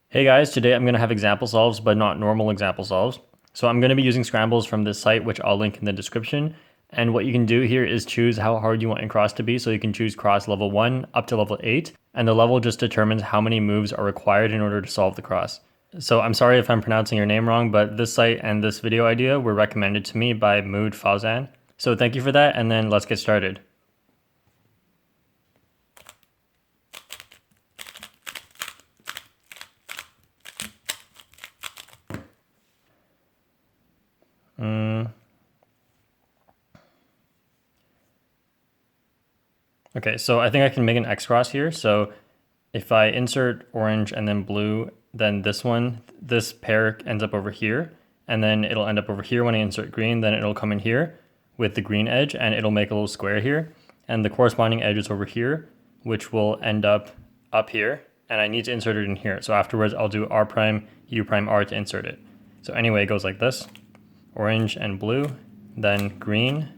Hey guys, today I'm going to have example solves, but not normal example solves. So I'm going to be using scrambles from this site, which I'll link in the description. And what you can do here is choose how hard you want your cross to be. So you can choose cross level 1 up to level 8. And the level just determines how many moves are required in order to solve the cross. So I'm sorry if I'm pronouncing your name wrong, but this site and this video idea were recommended to me by Mood Fauzan. So thank you for that, and then let's get started. Okay, so I think I can make an X cross here. So if I insert orange and then blue, then this pair ends up over here, and then it'll end up over here when I insert green, then it'll come in here with the green edge, and it'll make a little square here. And the corresponding edge is over here, which will end up here, and I need to insert it in here. So afterwards, I'll do R prime, U prime R to insert it. So anyway, it goes like this: orange and blue, then green,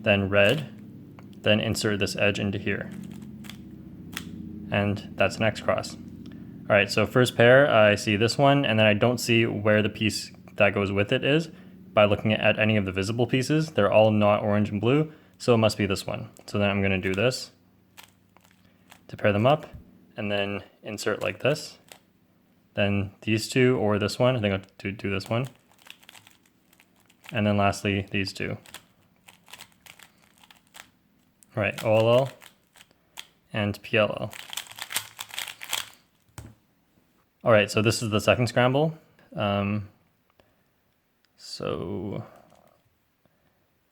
then red, then insert this edge into here. And that's an X cross. All right, so first pair, I see this one, and then I don't see where the piece that goes with it is by looking at any of the visible pieces. They're all not orange and blue, so it must be this one. So then I'm gonna do this to pair them up, and then insert like this. Then these two, or this one, I think I'll do this one. And then lastly, these two. All right, OLL and PLL. All right, so this is the second scramble. So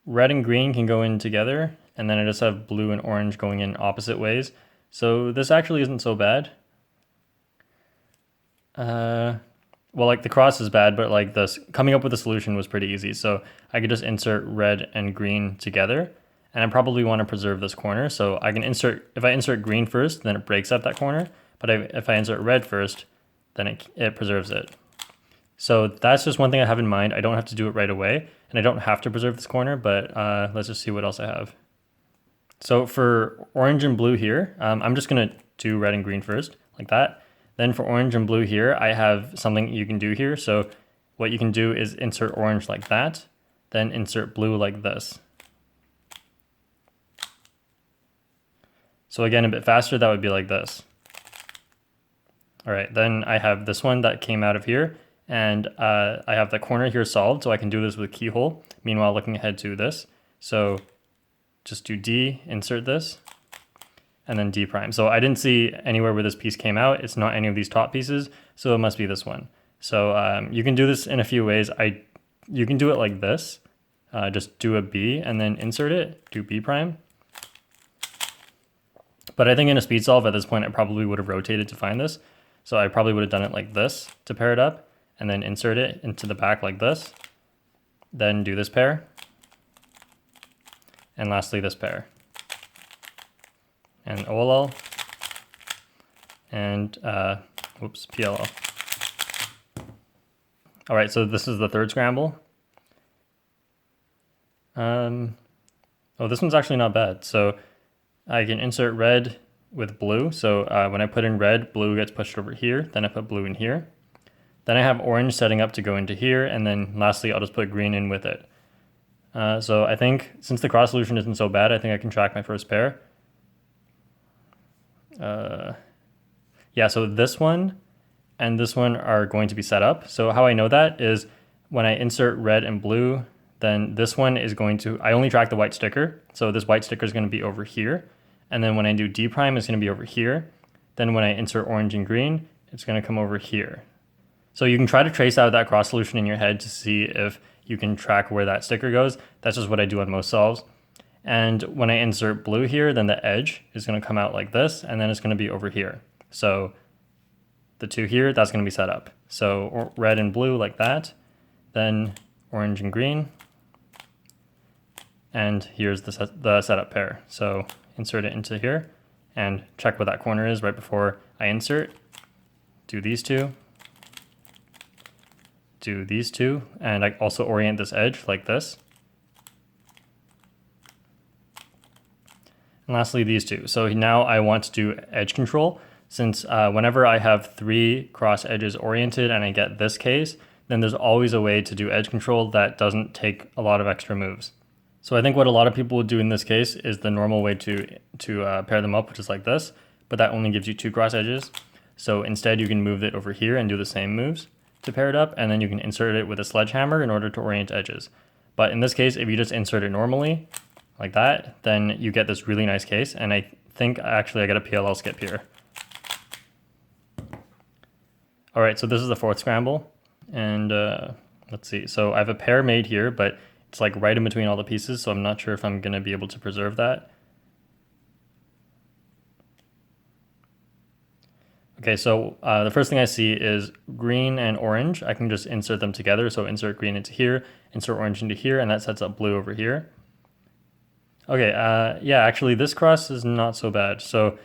red and green can go in together, and then I just have blue and orange going in opposite ways. So this actually isn't so bad. Well, like the cross is bad, but like this coming up with a solution was pretty easy. So I could just insert red and green together, and I probably want to preserve this corner. So I can if I insert green first, then it breaks up that corner. But if I insert red first, then it preserves it. So that's just one thing I have in mind. I don't have to do it right away, and I don't have to preserve this corner, but let's just see what else I have. So for orange and blue here, I'm just gonna do red and green first, like that. Then for orange and blue here, I have something you can do here. So what you can do is insert orange like that, then insert blue like this. So again, a bit faster, that would be like this. All right, then I have this one that came out of here, and I have the corner here solved, so I can do this with keyhole. Meanwhile, looking ahead to this. So just do D, insert this, and then D prime. So I didn't see anywhere where this piece came out. It's not any of these top pieces, so it must be this one. So you can do this in a few ways. You can do it like this. Just do a B and then insert it, do B prime. But I think in a speed solve at this point, I probably would have rotated to find this. So I probably would have done it like this to pair it up, and then insert it into the back like this. Then do this pair. And lastly, this pair. And OLL. And, PLL. All right, so this is the third scramble. Oh, this one's actually not bad. So I can insert red with blue. So when I put in red, blue gets pushed over here. Then I put blue in here. Then I have orange setting up to go into here. And then lastly, I'll just put green in with it. So I think since the cross solution isn't so bad, I think I can track my first pair. Yeah, so this one and this one are going to be set up. So how I know that is when I insert red and blue, then this one is going to, I only track the white sticker. So this white sticker is going to be over here. And then when I do D prime, it's going to be over here. Then when I insert orange and green, it's going to come over here. So you can try to trace out that cross solution in your head to see if you can track where that sticker goes. That's just what I do on most solves. And when I insert blue here, then the edge is going to come out like this, and then it's going to be over here. So the two here, that's going to be set up. So red and blue like that, then orange and green, and here's the setup pair. So insert it into here and check what that corner is right before I insert. Do these two, and I also orient this edge like this. And lastly, these two. So now I want to do edge control. since whenever I have 3 cross edges oriented and I get this case, then there's always a way to do edge control that doesn't take a lot of extra moves. So I think what a lot of people would do in this case is the normal way to pair them up, which is like this, but that only gives you 2 cross edges. So instead you can move it over here and do the same moves to pair it up, and then you can insert it with a sledgehammer in order to orient edges. But in this case, if you just insert it normally, like that, then you get this really nice case, and I think actually I got a PLL skip here. All right, so this is the 4th scramble, and let's see. So I have a pair made here, but it's like right in between all the pieces, so I'm not sure if I'm gonna be able to preserve that. Okay, so the first thing I see is green and orange. I can just insert them together. So insert green into here, insert orange into here, and that sets up blue over here. Okay, yeah, actually this cross is not so bad. So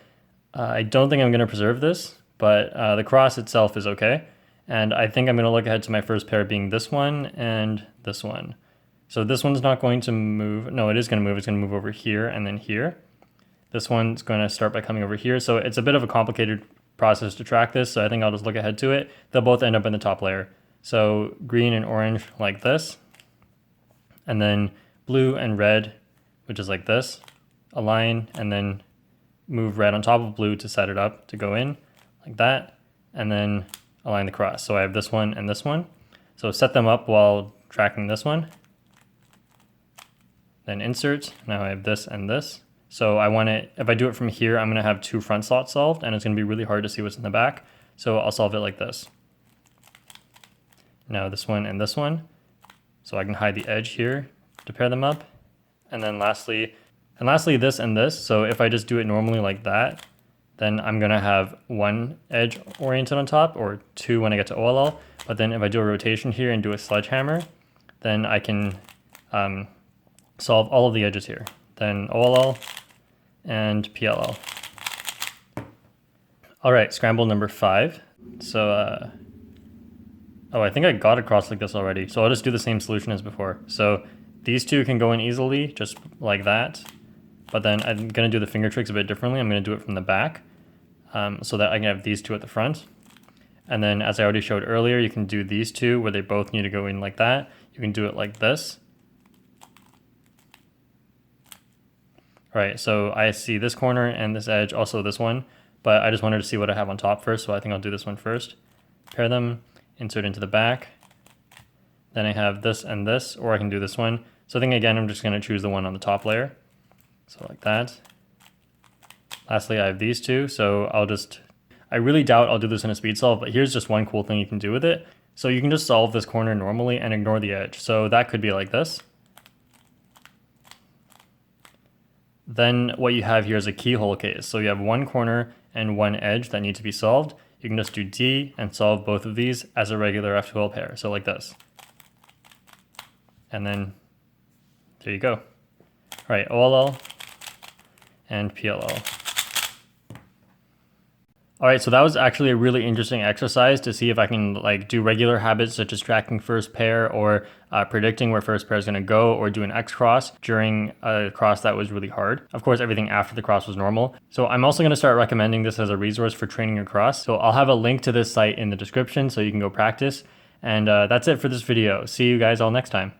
I don't think I'm gonna preserve this, but the cross itself is okay. And I think I'm gonna look ahead to my first pair being this one and this one. So this one's not going to move. No, it is gonna move. It's gonna move over here and then here. This one's gonna start by coming over here. So it's a bit of a complicated process to track this, so I think I'll just look ahead to it. They'll both end up in the top layer. So green and orange like this, and then blue and red, which is like this, align and then move red on top of blue to set it up to go in like that, and then align the cross. So I have this one and this one. So set them up while tracking this one. Then insert, now I have this and this. So I want it, if I do it from here, I'm gonna have 2 front slots solved, and it's gonna be really hard to see what's in the back. So I'll solve it like this. Now this one and this one. So I can hide the edge here to pair them up. And then lastly this and this. So if I just do it normally like that, then I'm gonna have 1 edge oriented on top, or 2 when I get to OLL. But then if I do a rotation here and do a sledgehammer, then I can solve all of the edges here. Then OLL and PLL. All right, scramble number 5. So, oh, I think I got across like this already. So I'll just do the same solution as before. So these 2 can go in easily, just like that. But then I'm gonna do the finger tricks a bit differently. I'm gonna do it from the back so that I can have these 2 at the front. And then as I already showed earlier, you can do these 2 where they both need to go in like that. You can do it like this. All right, so I see this corner and this edge, also this one, but I just wanted to see what I have on top first, so I think I'll do this one first. Pair them, insert into the back. Then I have this and this, or I can do this one. So I think again, I'm just gonna choose the one on the top layer. So like that. Lastly, I have these 2, so I really doubt I'll do this in a speed solve, but here's just one cool thing you can do with it. So you can just solve this corner normally and ignore the edge. So that could be like this. Then what you have here is a keyhole case. So you have 1 corner and 1 edge that need to be solved. You can just do D and solve both of these as a regular F12 pair. So like this. And then there you go. All right, OLL and PLL. All right, so that was actually a really interesting exercise to see if I can like do regular habits such as tracking first pair, or predicting where first pair is going to go, or do an X cross during a cross that was really hard. Of course, everything after the cross was normal. So I'm also going to start recommending this as a resource for training your cross. So I'll have a link to this site in the description so you can go practice. And that's it for this video. See you guys all next time.